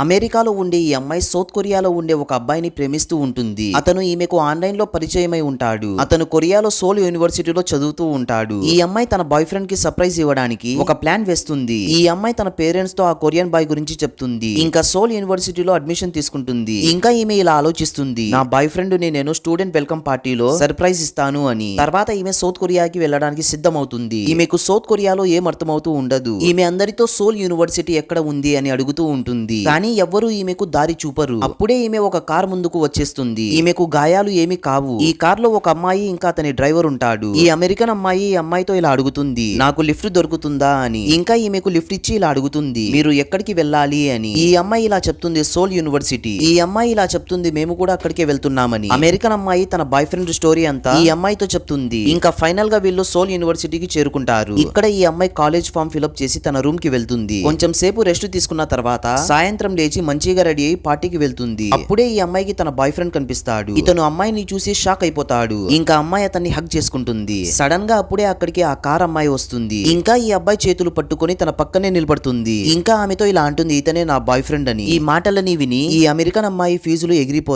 అమెరికాలో ఉండే ఈ అమ్మాయి సౌత్ కొరియాలో ఉండే ఒక అబ్బాయిని ప్రేమిస్తూ ఉంటుంది. అతను ఈమెకు ఆన్లైన్ లో పరిచయమై ఉంటాడు. అతను కొరియాలో సోల్ యూనివర్సిటీలో చదువుతూ ఉంటాడు. ఈ అమ్మాయి తన బాయ్ ఫ్రెండ్ కి సర్ప్రైజ్ ఇవ్వడానికి ఒక ప్లాన్ వేస్తుంది. ఈ అమ్మాయి తన పేరెంట్స్ తో ఆ కొరియన్ బాయ్ గురించి చెప్తుంది. ఇంకా సోల్ యూనివర్సిటీలో అడ్మిషన్ తీసుకుంటుంది. ఇంకా ఈమె ఇలా ఆలోచిస్తుంది, నా బాయ్ ఫ్రెండ్ ని నేను స్టూడెంట్ వెల్కమ్ పార్టీలో సర్ప్రైజ్ ఇస్తాను అని. తర్వాత ఈమె సౌత్ కొరియాకి వెళ్ళడానికి సిద్ధమవుతుంది. ఈమెకు సౌత్ కొరియాలో ఏం అర్థమవుతూ ఉండదు. ఈమె అందరితో సోల్ యూనివర్సిటీ ఎక్కడ ఉంది అని అడుగుతూ ఉంటుంది. కానీ ఎవ్వరూ ఈమెకు దారి చూపరు. అప్పుడే ఈమె ఒక కార్ ముందుకు వచ్చేస్తుంది. ఈమెకు గాయాలు ఏమీ కావు. ఈ కార్ లో ఒక అమ్మాయి ఇంకా అతని డ్రైవర్ ఉంటాడు. ఈ అమెరికన్ అమ్మాయి ఈ అమ్మాయితో ఇలా అడుగుతుంది, నాకు లిఫ్ట్ దొరుకుతుందా అని. ఇంకా ఈమెకు లిఫ్ట్ ఇచ్చి ఇలా అడుగుతుంది, మీరు ఎక్కడికి వెళ్ళాలి అని. ఈ అమ్మాయి ఇలా చెప్తుంది, సోల్ యూనివర్సిటీ. ఈ అమ్మాయి ఇలా చెప్తుంది, మేము కూడా అక్కడికే వెళ్తున్నామని. అమెరికన్ అమ్మాయి తన బాయ్ ఫ్రెండ్ స్టోరీ అంతా ఈ అమ్మాయితో చెప్తుంది. ఇంకా ఫైనల్ గా వీళ్ళు సోల్ యూనివర్సిటీకి చేరుకుంటారు. ఇక్కడ ఈ అమ్మాయి కాలేజ్ ఫామ్ ఫిల్అప్ చేసి తన రూమ్ కి వెళ్తుంది. కొంచెం సేపు రెస్ట్ తీసుకున్న తర్వాత సాయంత్రం లేచి మంచిగా రెడీ అయ్యి పార్టీకి వెళ్తుంది. అప్పుడే ఈ అమ్మాయికి తన బాయ్ ఫ్రెండ్ కనిపిస్తాడు. ఇతను అమ్మాయిని చూసి షాక్ అయిపోతాడు. ఇంకా అమ్మాయి అతన్ని హగ్ చేసుకుంటుంది. సడన్ గా అప్పుడే అక్కడికి ఆ కార్ అమ్మాయి వస్తుంది. ఇంకా ఈ అబ్బాయి చేతులు పట్టుకొని తన పక్కనే నిలబడుతుంది. ఇంకా ఆమెతో ఇలా అంటుంది, ఇతనే నా బాయ్ ఫ్రెండ్ అని. ఈ మాటలని విని ఈ అమెరికన్ అమ్మాయి ఫీజులు ఎగిరిపోతాయి.